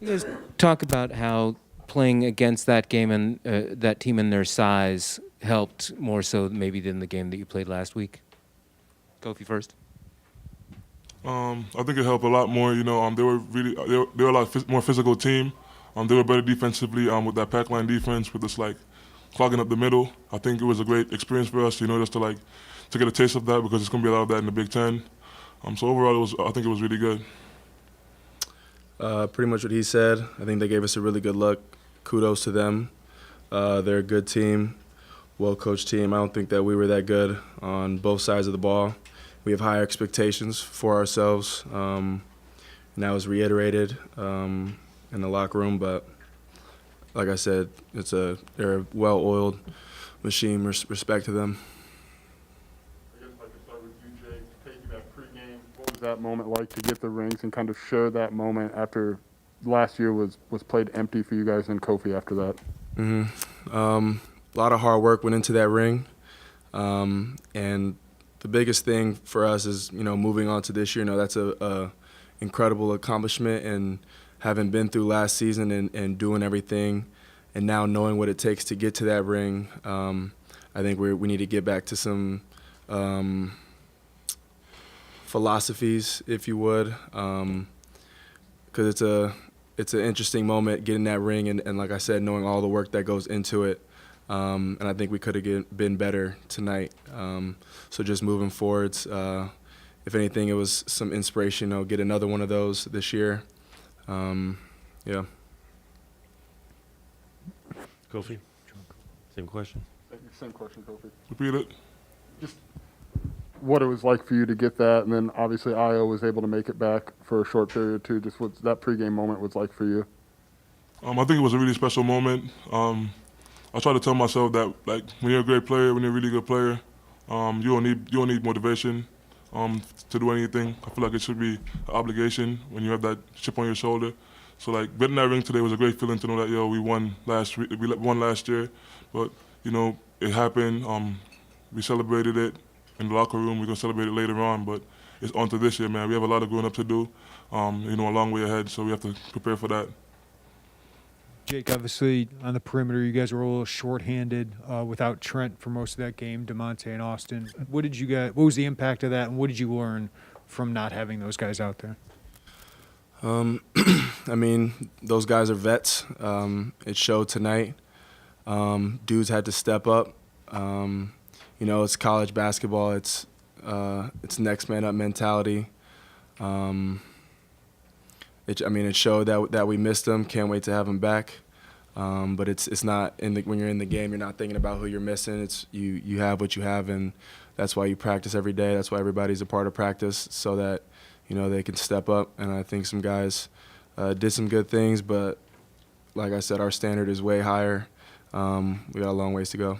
You guys talk about how playing against that game and that team and their size helped more so maybe than the game that you played last week. Kofi first. I think it helped a lot more. They were a lot more physical team. They were better defensively with that pack line defense with us like clogging up the middle. I think it was a great experience for us, just to get a taste of that because it's going to be a lot of that in the Big Ten. So overall, I think it was really good. Pretty much what he said. I think they gave us a really good look. Kudos to them. They're a good team, well-coached team. I don't think that we were that good on both sides of the ball. We have higher expectations for ourselves, and that was reiterated in the locker room. But like I said, they're a well-oiled machine. Respect to them. I guess if I could start with you, Jake. Taking that pregame, what was that moment like to get the rings and kind of share that moment after last year was played empty for you guys and Kofi after that? A lot of hard work went into that ring, and the biggest thing for us is moving on to this year. That's a incredible accomplishment, and having been through last season and doing everything, and now knowing what it takes to get to that ring, I think we need to get back to some philosophies, if you would, because it's an interesting moment getting that ring, and like I said, knowing all the work that goes into it. And I think we could have been better tonight. So just moving forwards, if anything, it was some inspiration. Get another one of those this year. Yeah. Kofi, same question. Same question, Kofi. Repeat it. Just what it was like for you to get that, and then obviously Io was able to make it back for a short period too. Just what that pregame moment was like for you. I think it was a really special moment. I try to tell myself that when you're a great player, when you're a really good player, you don't need motivation to do anything. I feel like it should be an obligation when you have that chip on your shoulder. So getting that ring today was a great feeling to know that we won last year, but it happened. We celebrated it in the locker room. We're gonna celebrate it later on, but it's on to this year, man. We have a lot of growing up to do. A long way ahead, so we have to prepare for that. Jake, obviously on the perimeter, you guys were a little shorthanded without Trent for most of that game, DeMonte and Austin. What was the impact of that, and what did you learn from not having those guys out there? Those guys are vets. It showed tonight. Dudes had to step up. It's college basketball. It's next man up mentality. It showed that we missed them. Can't wait to have them back. But it's not when you're in the game, you're not thinking about who you're missing. It's you have what you have, and that's why you practice every day. That's why everybody's a part of practice, so that they can step up. And I think some guys did some good things, but like I said, our standard is way higher. We got a long ways to go.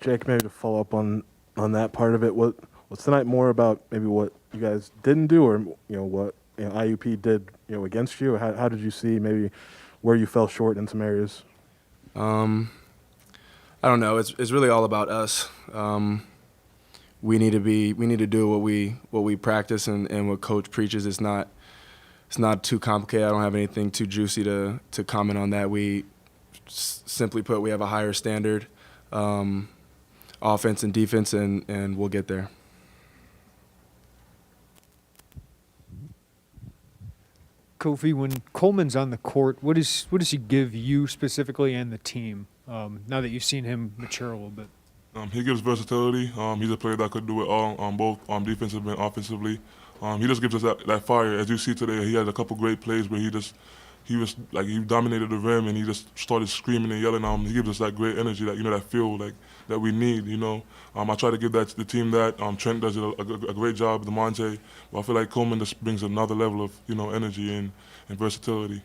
Jake, maybe to follow up on that part of it, was tonight more about maybe what you guys didn't do, or what IUP did against you? How did you see maybe where you fell short in some areas? I don't know. It's really all about us. We need to do what we practice and what coach preaches. It's not too complicated. I don't have anything too juicy to comment on that. We simply put, we have a higher standard, offense and defense, and we'll get there. Kofi, when Coleman's on the court, what does he give you specifically and the team? Now that you've seen him mature a little bit. He gives versatility. He's a player that could do it all on both defensively and offensively. He just gives us that fire. As you see today, he had a couple great plays where he dominated the rim and he just started screaming and yelling. He gives us that great energy, that feel that we need. I try to give that to the team. Trent does a great job, DeMonte, but I feel like Coleman just brings another level of energy and versatility.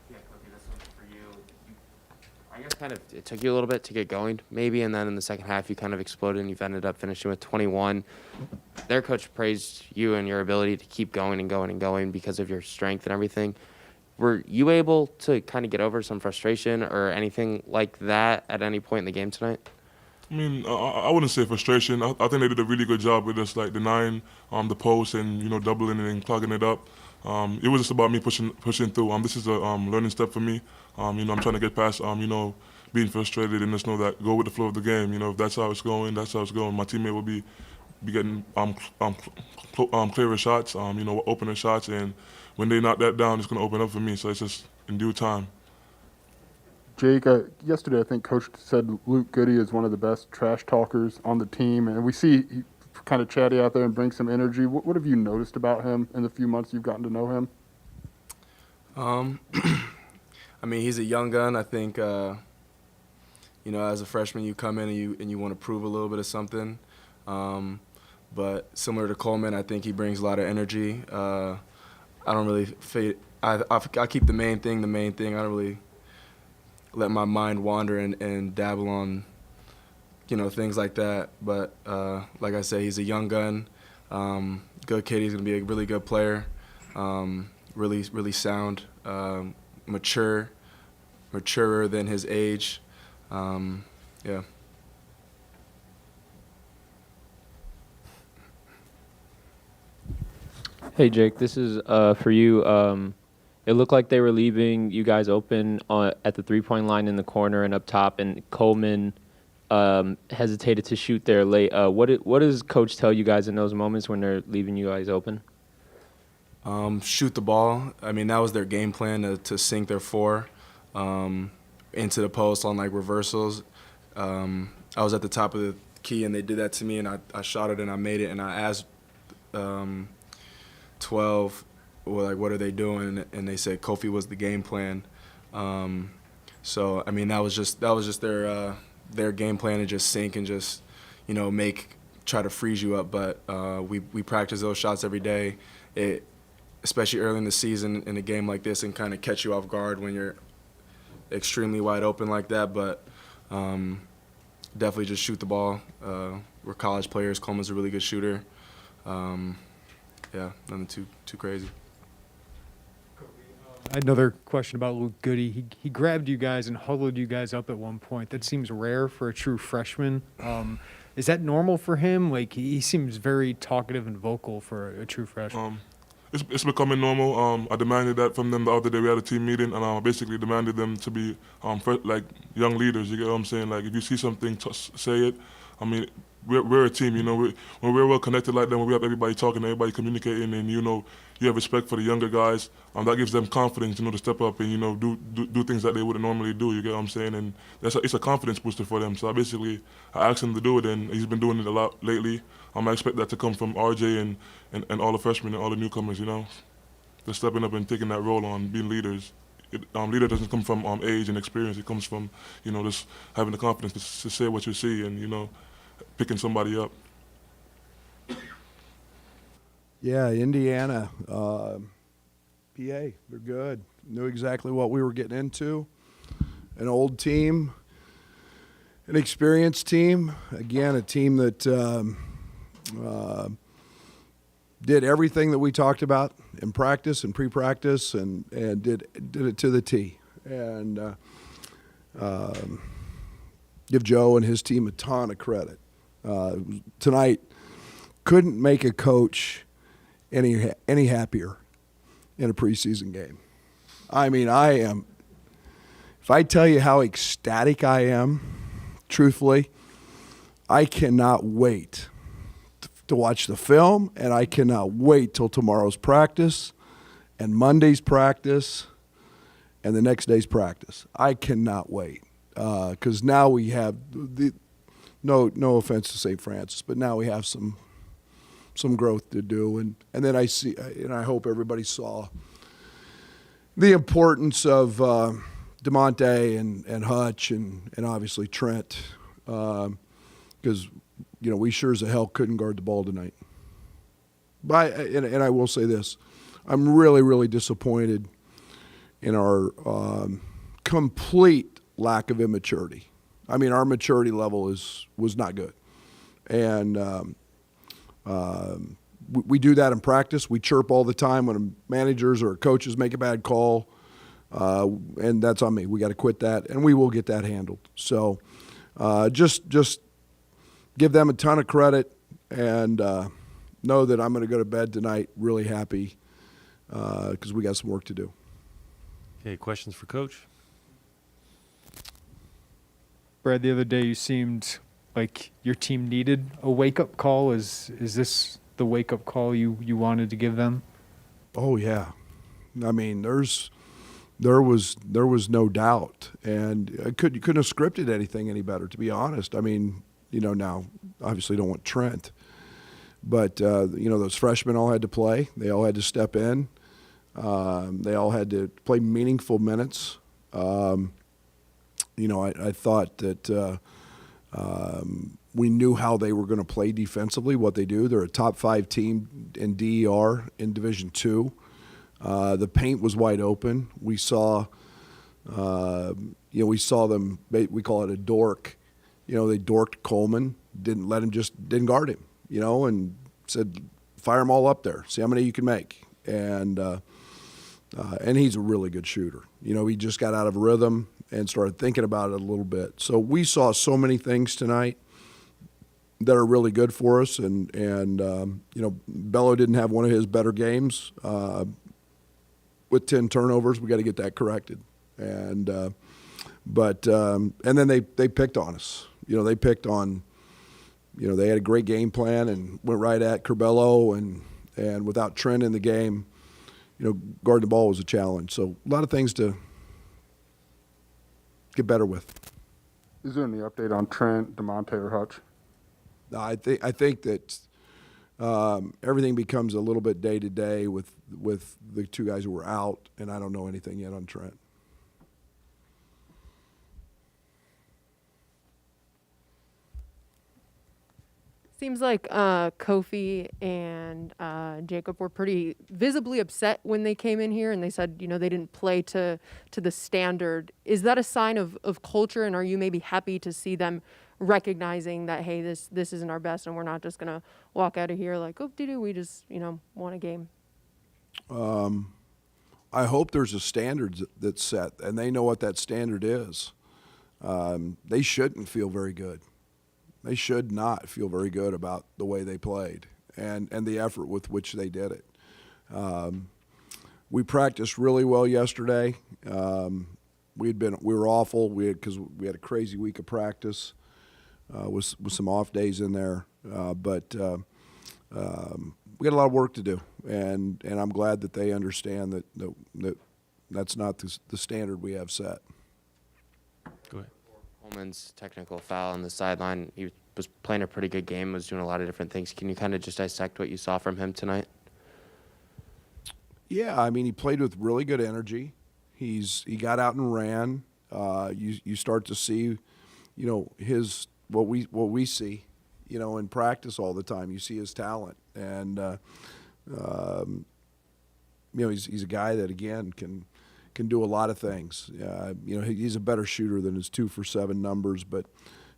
Yeah, Kofi, this one's for you. I guess kind of it took you a little bit to get going, maybe, and then in the second half you kind of exploded and you've ended up finishing with 21. Their coach praised you and your ability to keep going and going and going because of your strength and everything. Were you able to kind of get over some frustration or anything like that at any point in the game tonight? I wouldn't say frustration. I think they did a really good job with us, denying the post and doubling it and clogging it up. It was just about me pushing through. This is a learning step for me. I'm trying to get past being frustrated and just know that go with the flow of the game. If that's how it's going, that's how it's going. My teammate will be getting clearer shots, opener shots, and when they knock that down, it's going to open up for me. So it's just in due time. Jake, yesterday I think Coach said Luke Goody is one of the best trash talkers on the team, and we see he kind of chatty out there and brings some energy. What have you noticed about him in the few months you've gotten to know him? I mean, he's a young gun. I think, as a freshman, you come in and you want to prove a little bit of something. But similar to Coleman, I think he brings a lot of energy. I don't really I keep the main thing. I don't really let my mind wander and dabble on, things like that. But like I said, he's a young gun, good kid. He's going to be a really good player, really, really sound, maturer than his age. Yeah. Hey Jake, this is for you. It looked like they were leaving you guys open at the three-point line in the corner and up top, and Coleman hesitated to shoot there late. What does Coach tell you guys in those moments when they're leaving you guys open? Shoot the ball. I mean, that was their game plan to sink their four into the post on like reversals. I was at the top of the key and they did that to me, and I shot it and I made it, and I asked 12, well, like, what are they doing? And they said Kofi was the game plan. So I mean, that was just their game plan to just sink and just try to freeze you up. But we practice those shots every day. Especially early in the season in a game like this, and kind of catch you off guard when you're extremely wide open like that. But definitely just shoot the ball. We're college players. Coleman's a really good shooter. Yeah, nothing too crazy. I had another question about Luke Goody. He grabbed you guys and huddled you guys up at one point. That seems rare for a true freshman. Is that normal for him? Like, he seems very talkative and vocal for a true freshman. It's becoming normal. I demanded that from them the other day. We had a team meeting, and I basically demanded them to be like young leaders. You get what I'm saying? Like, if you see something, say it. I mean, we're a team. When we're well connected like that, when we have everybody talking, everybody communicating, and you have respect for the younger guys, that gives them confidence, to step up and do things that they wouldn't normally do. You get what I'm saying? And it's a confidence booster for them. So I asked him to do it, and he's been doing it a lot lately. I expect that to come from RJ and all the freshmen and all the newcomers. They're stepping up and taking that role on being leaders. Leader doesn't come from age and experience. It comes from just having the confidence to say what you see and picking somebody up. Yeah, Indiana, PA, they're good. Knew exactly what we were getting into. An old team, an experienced team. Again, a team that did everything that we talked about in practice and pre-practice, and did it to the T. And give Joe and his team a ton of credit. Tonight, couldn't make a coach any happier in a preseason game. I mean, if I tell you how ecstatic I am, truthfully, I cannot wait to watch the film, and I cannot wait till tomorrow's practice and Monday's practice and the next day's practice. I cannot wait, because now we have no offense to St. Francis, but now we have some growth to do, and then I see, and I hope everybody saw the importance of DeMonte and Hutch and obviously Trent, because we sure as hell couldn't guard the ball tonight. But and I will say this, I'm really, really disappointed in our complete lack of immaturity. I mean, our maturity level was not good, and we do that in practice. We chirp all the time when managers or coaches make a bad call, and that's on me. We got to quit that, and we will get that handled. So just give them a ton of credit, and know that I'm going to go to bed tonight really happy because we got some work to do. Okay, questions for Coach? Brad, the other day you seemed like your team needed a wake-up call. Is this the wake-up call you wanted to give them? Oh yeah, I mean there was no doubt, and you couldn't have scripted anything any better, to be honest. I mean, now obviously don't want Trent, but those freshmen all had to play. They all had to step in. They all had to play meaningful minutes. I thought that we knew how they were going to play defensively, what they do. They're a top 5 team in DER in Division II. The paint was wide open. We saw, we saw them. We call it a dork. They dorked Coleman. Didn't guard him. And said, fire them all up there. See how many you can make. And he's a really good shooter. He just got out of rhythm and started thinking about it a little bit. So we saw so many things tonight that are really good for us. And Bello didn't have one of his better games. With 10 turnovers, we got to get that corrected. And then they picked on us. They picked on. They had a great game plan and went right at Curbelo, and without Trent in the game, guarding the ball was a challenge. So a lot of things to get better with. Is there any update on Trent, DeMonte, or Hutch? No, I think that everything becomes a little bit day to day with the 2 guys who were out, and I don't know anything yet on Trent. Seems like Kofi and Jacob were pretty visibly upset when they came in here, and they said, they didn't play to the standard. Is that a sign of culture, and are you maybe happy to see them recognizing that, hey, this isn't our best, and we're not just going to walk out of here like, oh, we just, won a game? I hope there's a standard that's set, and they know what that standard is. They shouldn't feel very good. They should not feel very good about the way they played and the effort with which they did it. We practiced really well yesterday. We were awful because we had a crazy week of practice with some off days in there. But we got a lot of work to do, and I'm glad that they understand that that's not the standard we have set. Go ahead. Coleman's technical foul on the sideline. He was playing a pretty good game, was doing a lot of different things. Can you kind of just dissect what you saw from him tonight? Yeah, I mean, he played with really good energy. He got out and ran. You start to see, his what we see, in practice all the time. You see his talent, and he's a guy that again can do a lot of things. He's a better shooter than his 2 for 7 numbers, but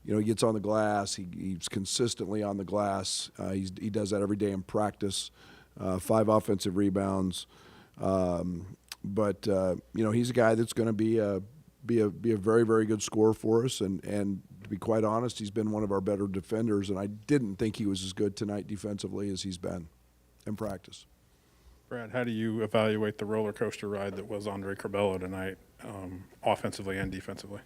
he gets on the glass. He's consistently on the glass. He does that every day in practice. 5 offensive rebounds, but he's a guy that's going to be a very, very good scorer for us. And to be quite honest, he's been one of our better defenders. And I didn't think he was as good tonight defensively as he's been in practice. Brad, how do you evaluate the roller coaster ride that was Andre Curbelo tonight, offensively and defensively?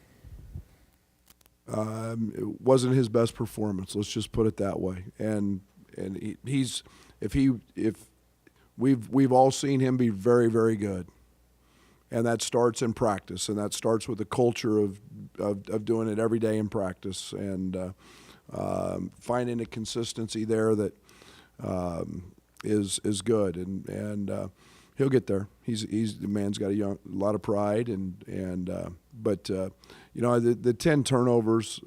It wasn't his best performance. Let's just put it that way. And we've all seen him be very, very good, and that starts in practice, and that starts with the culture of doing it every day in practice, and finding a consistency there that is good, and he'll get there. The man's got a lot of pride, but the 10 turnovers,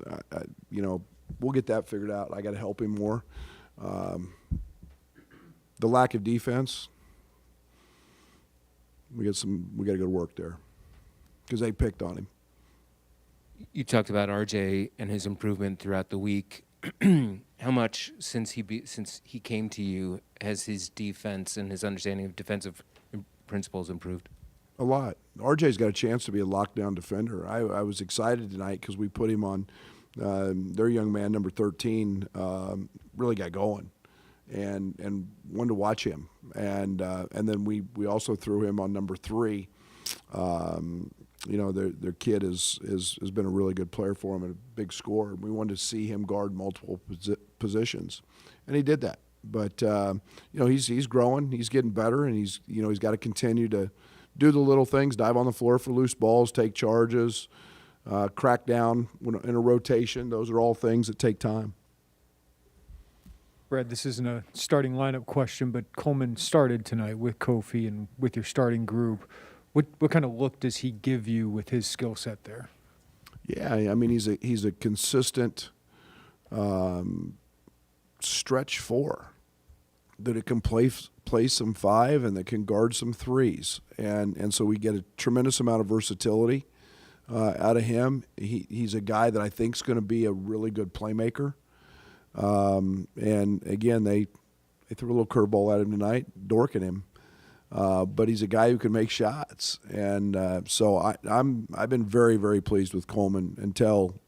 we'll get that figured out. I got to help him more. The lack of defense, we got to go to work there because they picked on him. You talked about RJ and his improvement throughout the week. How much since he came to you has his defense and his understanding of defensive principles improved? A lot. RJ's got a chance to be a lockdown defender. I was excited tonight because we put him on their young man, number 13, really got going. and wanted to watch him. And then we also threw him on number 3. Their kid has been a really good player for him and a big scorer. We wanted to see him guard multiple positions, and he did that. But he's growing, he's getting better, and he's got to continue to do the little things: dive on the floor for loose balls, take charges, crack down in a rotation. Those are all things that take time. Brad, this isn't a starting lineup question, but Coleman started tonight with Kofi and with your starting group. What kind of look does he give you with his skill set there? Yeah, I mean he's a consistent stretch 4 that it can play some 5 and that can guard some 3s, and so we get a tremendous amount of versatility out of him. He's a guy that I think is going to be a really good playmaker. And again, they threw a little curveball at him tonight, dorking him. But he's a guy who can make shots, and so I've been very, very pleased with Coleman until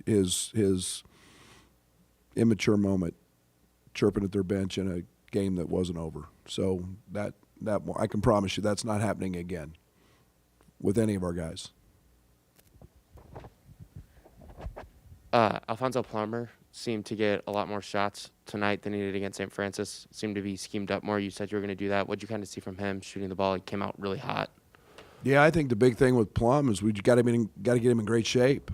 his immature moment, chirping at their bench in a game that wasn't over. So that I can promise you that's not happening again with any of our guys. Alfonso Plummer seemed to get a lot more shots tonight than he did against St. Francis. Seemed to be schemed up more. You said you were going to do that. What did you kind of see from him shooting the ball? He came out really hot. Yeah, I think the big thing with Plum is we got to get him in great shape.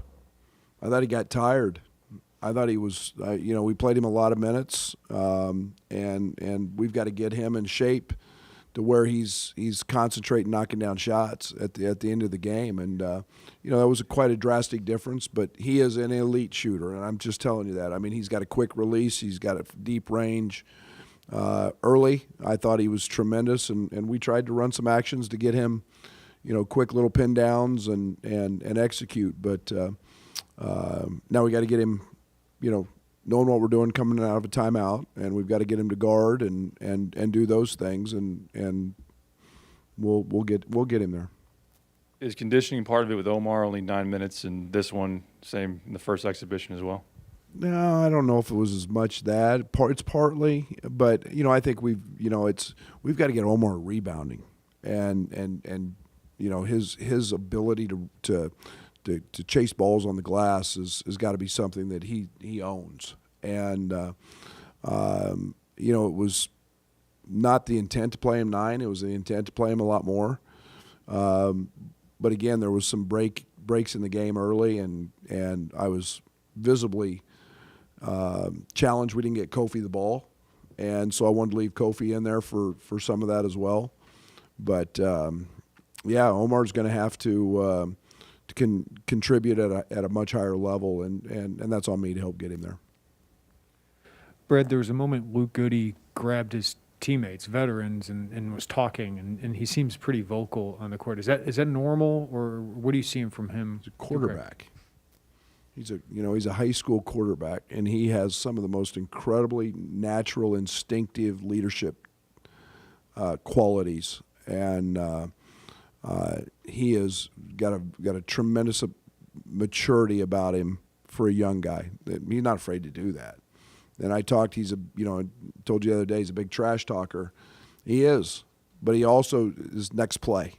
I thought he got tired. I thought he was, we played him a lot of minutes, and we've got to get him in shape to where he's concentrating, knocking down shots at the end of the game. And that was quite a drastic difference. But he is an elite shooter, and I'm just telling you that. I mean, he's got a quick release, he's got a deep range. Early, I thought he was tremendous, and we tried to run some actions to get him, quick little pin downs and execute. But now we got to get him, knowing what we're doing coming out of a timeout, and we've got to get him to guard and do those things, and we'll get him there. Is conditioning part of it with Omar, only 9 minutes, and this one same in the first exhibition as well? No, I don't know if it was as much that. It's partly, but I think we've got to get Omar rebounding, and his ability to chase balls on the glass has got to be something that he owns. And it was not the intent to play him 9; it was the intent to play him a lot more. But again, there was some breaks in the game early, and I was visibly challenged. We didn't get Kofi the ball, and so I wanted to leave Kofi in there for some of that as well. But Omar's going to have to contribute at a much higher level, and that's on me to help get him there. Brad, there was a moment Luke Goody grabbed his teammates, veterans, and was talking, and he seems pretty vocal on the court. Is that normal, or what are you seeing from him? He's a quarterback. He's a high school quarterback, and he has some of the most incredibly natural, instinctive leadership qualities, and he has got a tremendous maturity about him for a young guy. He's not afraid to do that. And I told you the other day, he's a big trash talker. He is, but he also is next play,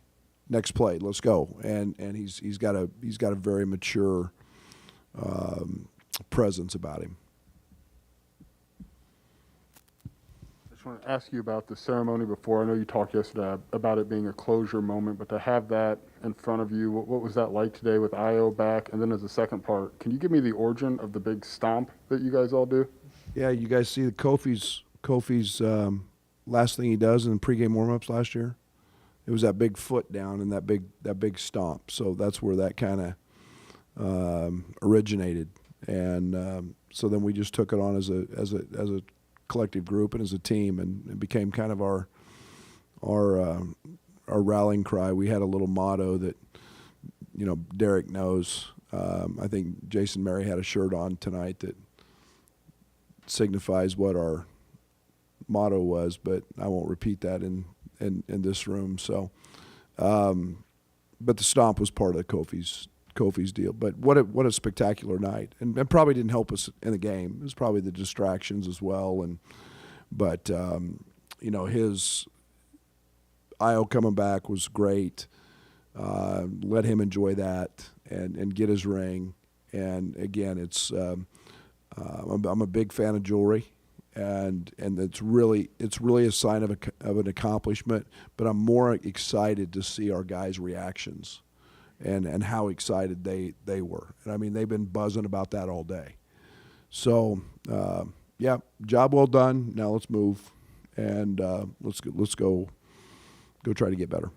let's go. And he's got a very mature presence about him. I just want to ask you about the ceremony before. I know you talked yesterday about it being a closure moment, but to have that in front of you, what was that like today with Io back? And then as a second part, can you give me the origin of the big stomp that you guys all do? Yeah, you guys see the Kofi's last thing he does in the pregame warmups last year? It was that big foot down and that big stomp. So that's where that kind of originated, and so then we just took it on as a collective group and as a team, and it became kind of our rallying cry. We had a little motto that Derek knows. I think Jason Murray had a shirt on tonight that signifies what our motto was, but I won't repeat that in this room. So, but the stomp was part of Kofi's deal. But what a spectacular night, and probably didn't help us in the game. It was probably the distractions as well, and But you know, his Io coming back was great. Let him enjoy that and get his ring. And again, it's I'm a big fan of jewelry, and it's really a sign of an accomplishment. But I'm more excited to see our guys' reactions, and how excited they were. And I mean, they've been buzzing about that all day. So yeah, job well done. Now let's move, and let's go try to get better.